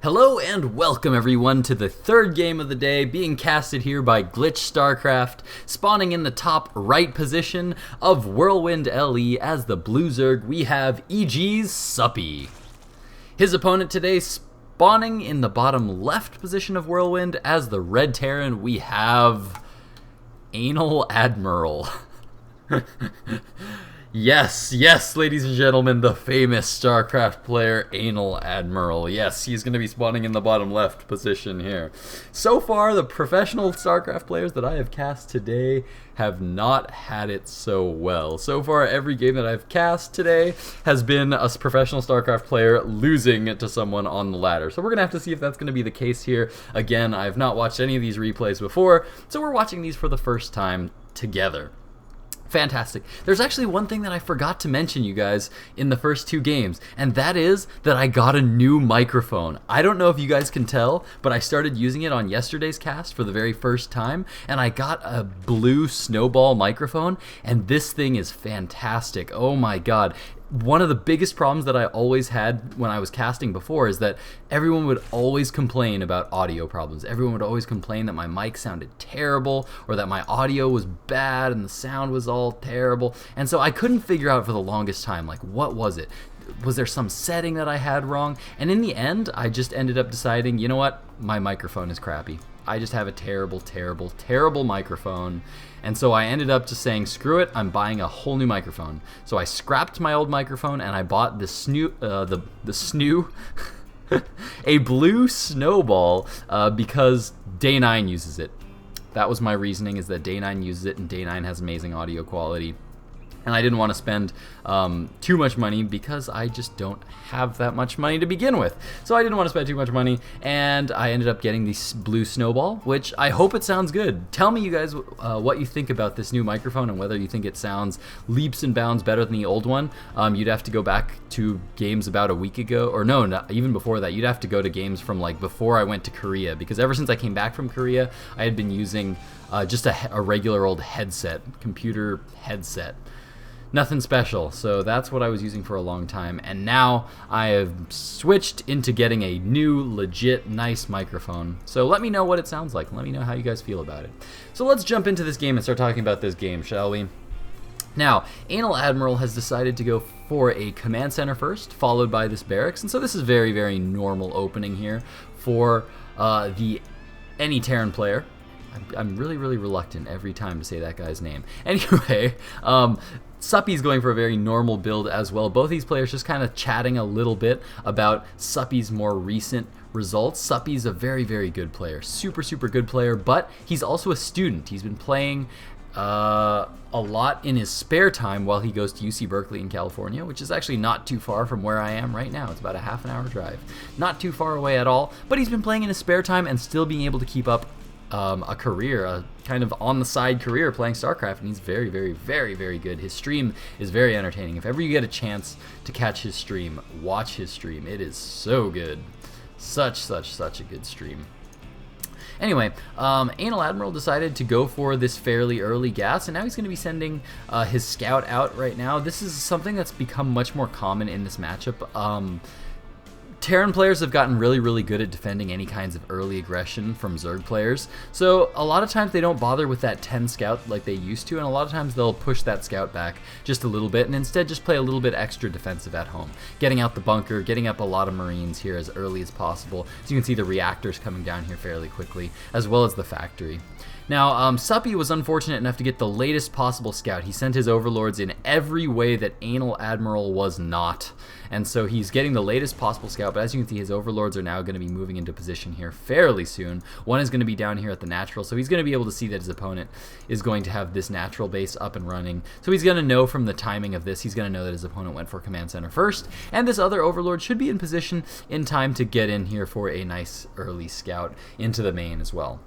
Hello and welcome everyone to the third game of the day, being casted here by GLiTCHStarCraft, spawning in the top right position of Whirlwind LE as the Blue Zerg. We have EGSuppy. His opponent today spawning in the bottom left position of Whirlwind as the Red Terran. We have ANALADMIRAL. Yes, ladies and gentlemen, the famous StarCraft player, ANALADMIRAL. Yes, he's going to be spawning in the bottom left position here. So far, the professional StarCraft players that I have cast today have not had it so well. So far, every game that I've cast today has been a professional StarCraft player losing to someone on the ladder. So we're going to have to see if that's going to be the case here. Again, I've not watched any of these replays before, so we're watching these for the first time together. Fantastic. There's actually one thing that I forgot to mention, you guys, in the first two games, and that is that I got a new microphone. I don't know if you guys can tell, but I started using it on yesterday's cast for the very first time, and I got a blue snowball microphone, and this thing is fantastic. Oh my god. One of the biggest problems that I always had when I was casting before is that everyone would always complain about audio problems. Everyone would always complain that my mic sounded terrible or that my audio was bad and the sound was all terrible. And so I couldn't figure out for the longest time, like, what was it? Was there some setting that I had wrong? And in the end, I just ended up deciding, you know what? My microphone is crappy. I just have a terrible microphone. And so I ended up just saying, screw it, I'm buying a whole new microphone. So I scrapped my old microphone and I bought the a blue snowball because Day 9 uses it. That was my reasoning, is that Day 9 uses it and Day 9 has amazing audio quality. And I didn't want to spend too much money because I just don't have that much money to begin with. So I didn't want to spend too much money, and I ended up getting this blue snowball, which I hope it sounds good. Tell me, you guys, what you think about this new microphone and whether you think it sounds leaps and bounds better than the old one. You'd have to go back to games about a week ago, or no, not even before that. You'd have to go to games from like before I went to Korea, because ever since I came back from Korea, I had been using just a regular old headset, computer headset. Nothing special, so that's what I was using for a long time, and now I have switched into getting a new, legit, nice microphone. So let me know what it sounds like, let me know how you guys feel about it. So let's jump into this game and start talking about this game, shall we? Now, ANALADMIRAL has decided to go for a command center first, followed by this barracks, and so this is very suppy opening here for any Terran player. I'm really reluctant every time to say that guy's name. Anyway, Suppy's going for a very normal build as well. Both these players just kind of chatting a little bit about Suppy's more recent results. Suppy's a very good player, super good player, but he's also a student. He's been playing a lot in his spare time while he goes to UC Berkeley in California, which is actually not too far from where I am right now. It's about a half an hour drive. Not too far away at all, but he's been playing in his spare time and still being able to keep up a career, a kind of on-the-side career playing StarCraft, and he's very good. His stream is very entertaining. If ever you get a chance to catch his stream, watch his stream. It is so good. Such a good stream. Anyway, ANALADMIRAL decided to go for this fairly early gas, and now he's going to be sending his scout out right now. This is something that's become much more common in this matchup. Terran players have gotten really good at defending any kinds of early aggression from Zerg players, so a lot of times they don't bother with that 10 scout like they used to, and a lot of times they'll push that scout back just a little bit and instead just play a little bit extra defensive at home, getting out the bunker, getting up a lot of Marines here as early as possible. So you can see the reactors coming down here fairly quickly, as well as the factory. Now, Suppy was unfortunate enough to get the latest possible scout. He sent his overlords in every way that ANALADMIRAL was not. And so he's getting the latest possible scout, but as you can see, his overlords are now going to be moving into position here fairly soon. One is going to be down here at the natural, so he's going to be able to see that his opponent is going to have this natural base up and running. So he's going to know from the timing of this, he's going to know that his opponent went for command center first, and this other overlord should be in position in time to get in here for a nice early scout into the main as well.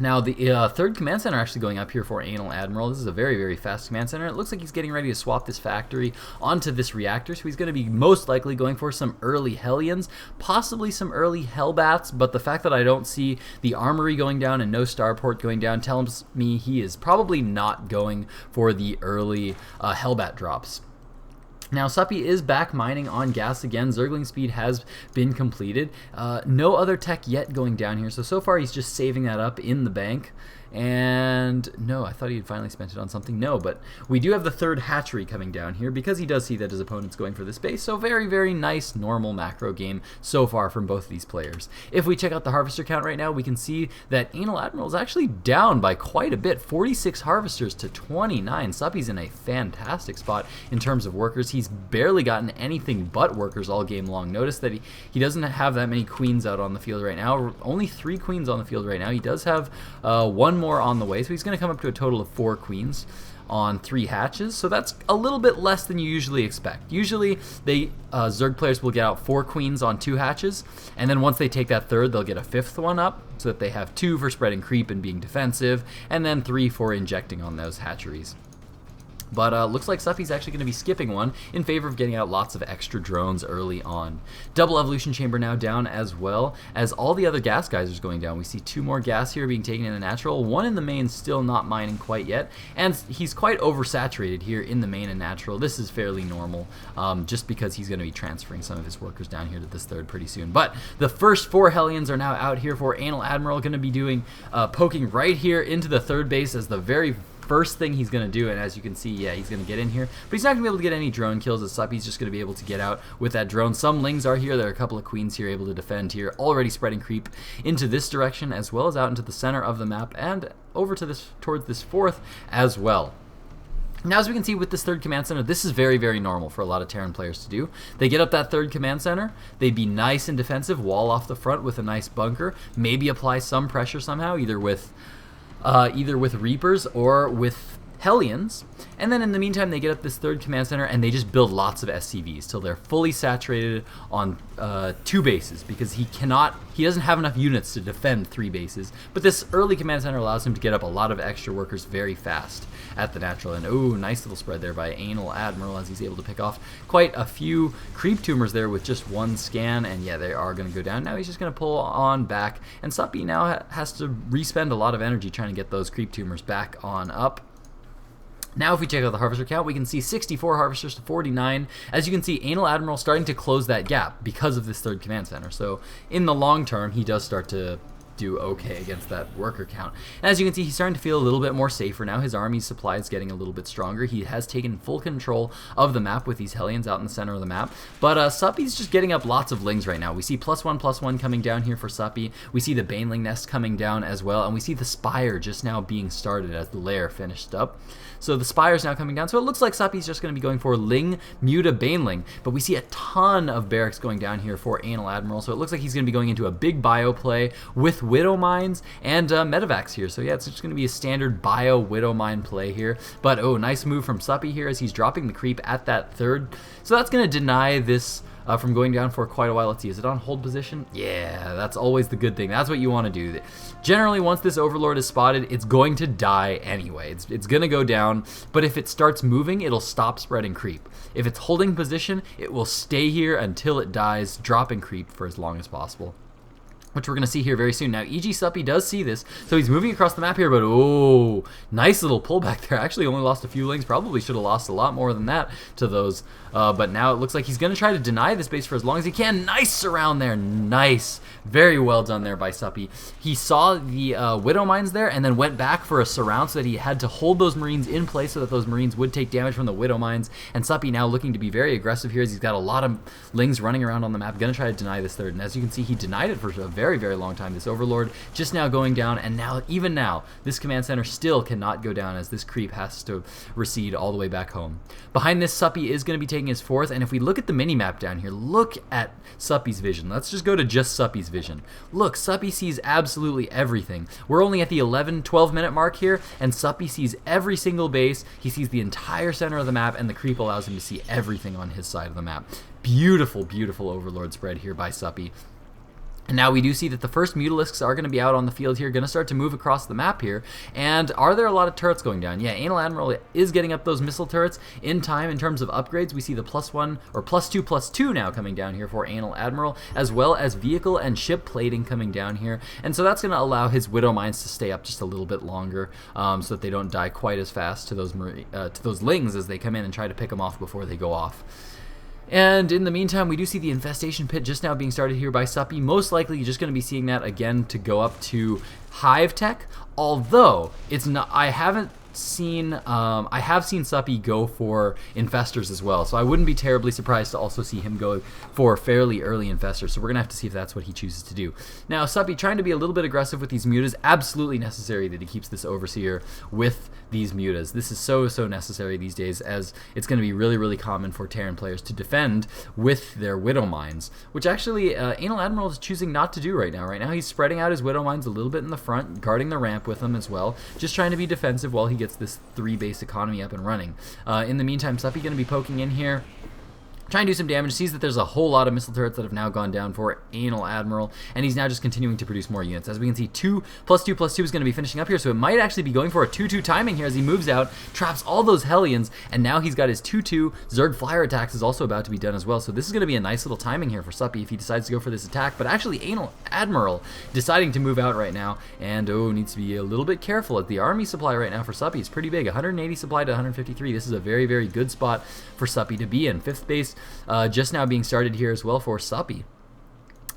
Now, the third command center actually going up here for ANALADMIRAL. This is a very fast command center. It looks like he's getting ready to swap this factory onto this reactor, so he's going to be most likely going for some early Hellions, possibly some early Hellbats, but the fact that I don't see the armory going down and no starport going down tells me he is probably not going for the early Hellbat drops. Now, Suppy is back mining on gas again. Zergling speed has been completed. No other tech yet going down here, so far he's just saving that up in the bank. And no, I thought he had finally spent it on something. No, but we do have the third hatchery coming down here because he does see that his opponent's going for this base. So very, very nice, normal macro game so far from both of these players. If we check out the harvester count right now, we can see that ANALADMIRAL is actually down by quite a bit. 46 harvesters to 29. Suppy's in a fantastic spot in terms of workers. He's barely gotten anything but workers all game long. Notice that he doesn't have that many queens out on the field right now. Only 3 queens on the field right now. He does have one more on the way, so he's going to come up to a total of 4 queens on 3 hatches, so that's a little bit less than you usually expect. Usually Zerg players will get out 4 queens on 2 hatches, and then once they take that third, they'll get a 5th one up, so that they have 2 for spreading creep and being defensive, and then 3 for injecting on those hatcheries. But looks like Suppy's actually going to be skipping one in favor of getting out lots of extra drones early on. Double evolution chamber now down as well as all the other gas geysers going down. We see 2 more gas here being taken in the natural, 1 in the main still not mining quite yet, and he's quite oversaturated here in the main and natural. This is fairly normal just because he's going to be transferring some of his workers down here to this third pretty soon. But the first 4 Hellions are now out here for ANALADMIRAL, going to be doing poking right here into the third base as the very first thing he's going to do, and as you can see, yeah, he's going to get in here, but he's not going to be able to get any drone kills as Suppy's just going to be able to get out with that drone. Some lings are here. There are a couple of queens here able to defend here, already spreading creep into this direction as well as out into the center of the map and over to this towards this 4th as well. Now, as we can see with this third command center, this is very, very normal for a lot of Terran players to do. They get up that third command center, they'd be nice and defensive, wall off the front with a nice bunker, maybe apply some pressure somehow, either with Reapers or with Hellions, and then in the meantime they get up this third command center and they just build lots of SCVs till they're fully saturated on 2 bases because he doesn't have enough units to defend 3 bases, but this early command center allows him to get up a lot of extra workers very fast at the natural. And oh, nice little spread there by ANALADMIRAL as he's able to pick off quite a few creep tumors there with just 1 scan, and yeah, they are going to go down. Now he's just going to pull on back, and Suppy now has to respend a lot of energy trying to get those creep tumors back on up. Now if we check out the harvester count, we can see 64 harvesters to 49. As you can see, ANALADMIRAL starting to close that gap because of this third command center. So in the long term, he does start to do okay against that worker count. And as you can see, he's starting to feel a little bit more safer now. His army's supply is getting a little bit stronger. He has taken full control of the map with these Hellions out in the center of the map. But Suppy's just getting up lots of lings right now. We see +1/+1 coming down here for Suppy. We see the Baneling nest coming down as well, and we see the Spire just now being started as the lair finished up. So the Spire's now coming down. So it looks like Suppy's just going to be going for Ling, Muta, Baneling. But we see a ton of barracks going down here for ANALADMIRAL. So it looks like he's going to be going into a big bio play with Widow Mines and Medivacs here. So yeah, it's just going to be a standard bio Widow Mine play here. But oh, nice move from Suppy here as he's dropping the creep at that third. So that's going to deny this from going down for quite a while. Let's see, is it on hold position? Yeah, that's always the good thing. That's what you want to do. Generally, once this Overlord is spotted, it's going to die anyway. It's going to go down, but if it starts moving, it'll stop spreading creep. If it's holding position, it will stay here until it dies, dropping creep for as long as possible, which we're going to see here very soon. Now, EGSuppy does see this, so he's moving across the map here, but oh, nice little pullback there. Actually only lost a few lings, probably should have lost a lot more than that to those, but now it looks like he's going to try to deny this base for as long as he can. Nice surround there, nice. Very well done there by Suppy. He saw the Widow Mines there and then went back for a surround so that he had to hold those Marines in place so that those Marines would take damage from the Widow Mines, and Suppy now looking to be very aggressive here as he's got a lot of lings running around on the map, going to try to deny this third, and as you can see, he denied it for a very, very long time. This Overlord just now going down, and now, even now, this command center still cannot go down as this creep has to recede all the way back home. Behind this, Suppy is going to be taking his 4th, and if we look at the mini-map down here, look at Suppy's vision. Let's just go to just Suppy's vision. Look, Suppy sees absolutely everything. We're only at the 12 minute mark here, and Suppy sees every single base. He sees the entire center of the map, and the creep allows him to see everything on his side of the map. Beautiful, beautiful Overlord spread here by Suppy. And now we do see that the first Mutalisks are going to be out on the field here, going to start to move across the map here. And are there a lot of turrets going down? Yeah, ANALADMIRAL is getting up those missile turrets in time in terms of upgrades. We see the +1 or +2/+2 now coming down here for ANALADMIRAL, as well as vehicle and ship plating coming down here. And so that's going to allow his Widow Mines to stay up just a little bit longer, so that they don't die quite as fast to those Lings as they come in and try to pick them off before they go off. And in the meantime, we do see the infestation pit just now being started here by Suppy. Most likely, you're just going to be seeing that again to go up to Hive Tech. Although it's not, I have seen Suppy go for infestors as well, so I wouldn't be terribly surprised to also see him go for fairly early infestors. So we're gonna have to see if that's what he chooses to do. Now, Suppy trying to be a little bit aggressive with these mutas, absolutely necessary that he keeps this overseer with these mutas. This is so necessary these days, as it's going to be really common for Terran players to defend with their Widow Mines, which actually ANALADMIRAL is choosing not to do right now. Right now he's spreading out his Widow Mines a little bit in the front, guarding the ramp with them as well, just trying to be defensive while he gets this 3-base economy up and running. In the meantime, Suppy going to be poking in here, trying to do some damage, sees that there's a whole lot of missile turrets that have now gone down for ANALADMIRAL, and he's now just continuing to produce more units. As we can see, 2+2/+2 is going to be finishing up here, so it might actually be going for a 2-2 timing here as he moves out, traps all those Hellions, and now he's got his 2-2. Zerg Flyer attacks is also about to be done as well, so this is going to be a nice little timing here for Suppy if he decides to go for this attack. But actually, ANALADMIRAL deciding to move out right now, and needs to be a little bit careful at the army supply right now for Suppy. It's pretty big, 180 supply to 153. This is a very good spot for Suppy to be in. 5th base just now being started here as well for Suppy.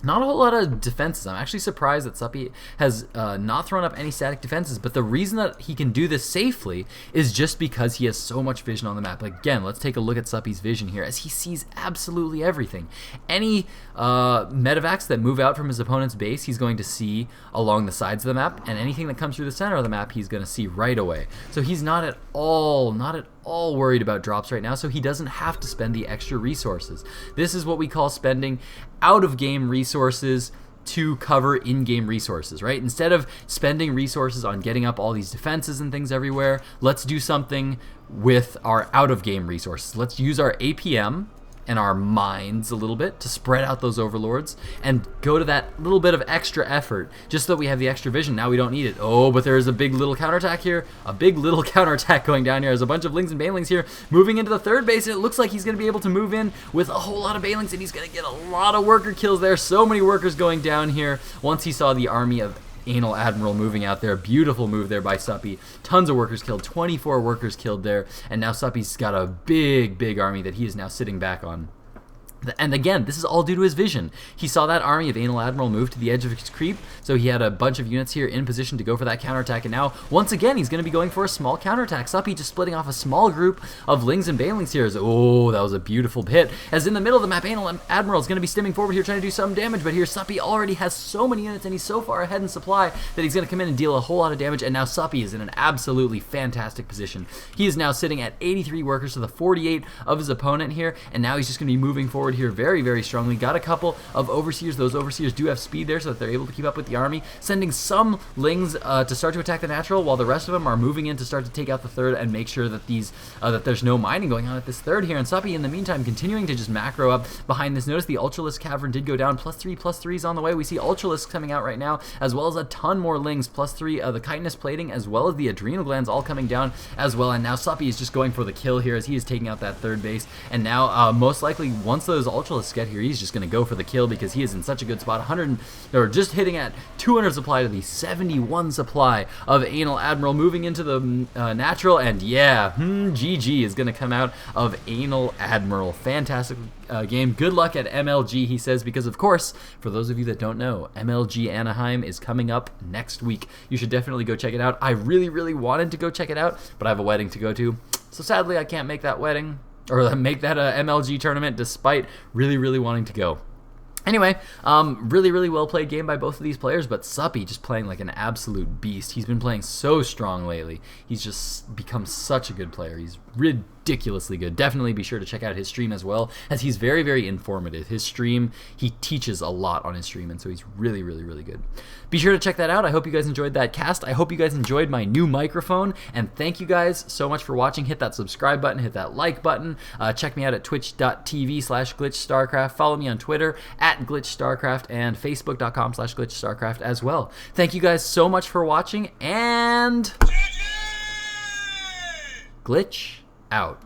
Not a whole lot of defenses. I'm actually surprised that Suppy has not thrown up any static defenses, but the reason that he can do this safely is just because he has so much vision on the map. Again, let's take a look at Suppy's vision here as he sees absolutely everything. Any medevacs that move out from his opponent's base, he's going to see along the sides of the map, and anything that comes through the center of the map, he's going to see right away. So he's not at all worried about drops right now, so he doesn't have to spend the extra resources. This is what we call spending out-of-game resources to cover in-game resources, right? Instead of spending resources on getting up all these defenses and things everywhere, let's do something with our out-of-game resources. Let's use our APM and our mines a little bit to spread out those overlords and go to that little bit of extra effort just so that we have the extra vision. Now we don't need it. Oh, but there's a big little counterattack here. A big little counterattack going down here. There's a bunch of Lings and Banelings here moving into the 3rd base, and it looks like he's going to be able to move in with a whole lot of Banelings, and he's going to get a lot of worker kills there. So many workers going down here once he saw the army of ANALADMIRAL moving out there. Beautiful move there by Suppy. Tons of workers killed, 24 workers killed there, and now Suppy's got a big army that he is now sitting back on. And again, this is all due to his vision. He saw that army of ANALADMIRAL move to the edge of his creep, so he had a bunch of units here in position to go for that counterattack, and now, once again, he's going to be going for a small counterattack. Suppy just splitting off a small group of Lings and Banelings here. Oh, that was a beautiful hit. As in the middle of the map, ANALADMIRAL is going to be stimming forward here, trying to do some damage, but here Suppy already has so many units, and he's so far ahead in supply that he's going to come in and deal a whole lot of damage, and now Suppy is in an absolutely fantastic position. He is now sitting at 83 workers to the 48 of his opponent here, and now he's just going to be moving forward here very strongly. Got a couple of Overseers. Those Overseers do have speed there so that they're able to keep up with the army, sending some Lings to start to attack the natural, while the rest of them are moving in to start to take out the 3rd and make sure that that there's no mining going on at this 3rd here. And Suppy, in the meantime, continuing to just macro up behind this. Notice the Ultralisk Cavern did go down. +3/+3's on the way. We see Ultralisks coming out right now, as well as a ton more Lings. +3 the chitinous plating, as well as the adrenal glands all coming down as well. And now Suppy is just going for the kill here as he is taking out that 3rd base. And now, most likely, once those Ultralisks get here, he's just going to go for the kill because he is in such a good spot. Just hitting at 200 supply to the 71 supply of ANALADMIRAL, moving into the natural, and yeah, GG is going to come out of ANALADMIRAL. Fantastic game. Good luck at MLG, he says, because of course, for those of you that don't know, MLG Anaheim is coming up next week. You should definitely go check it out. I really wanted to go check it out, but I have a wedding to go to, so sadly I can't make that wedding or make that MLG tournament despite really wanting to go. Anyway, really well played game by both of these players, but Suppy just playing like an absolute beast. He's been playing so strong lately. He's just become such a good player. He's ridiculously good. Definitely be sure to check out his stream as well, as he's very, very informative. His stream, he teaches a lot on his stream, and so he's really, really, really good. Be sure to check that out. I hope you guys enjoyed that cast. I hope you guys enjoyed my new microphone, and thank you guys so much for watching. Hit that subscribe button, hit that like button. Check me out at twitch.tv/GlitchStarCraft. Follow me on Twitter at GlitchStarCraft and Facebook.com/GlitchStarCraft as well. Thank you guys so much for watching, and Glitch out.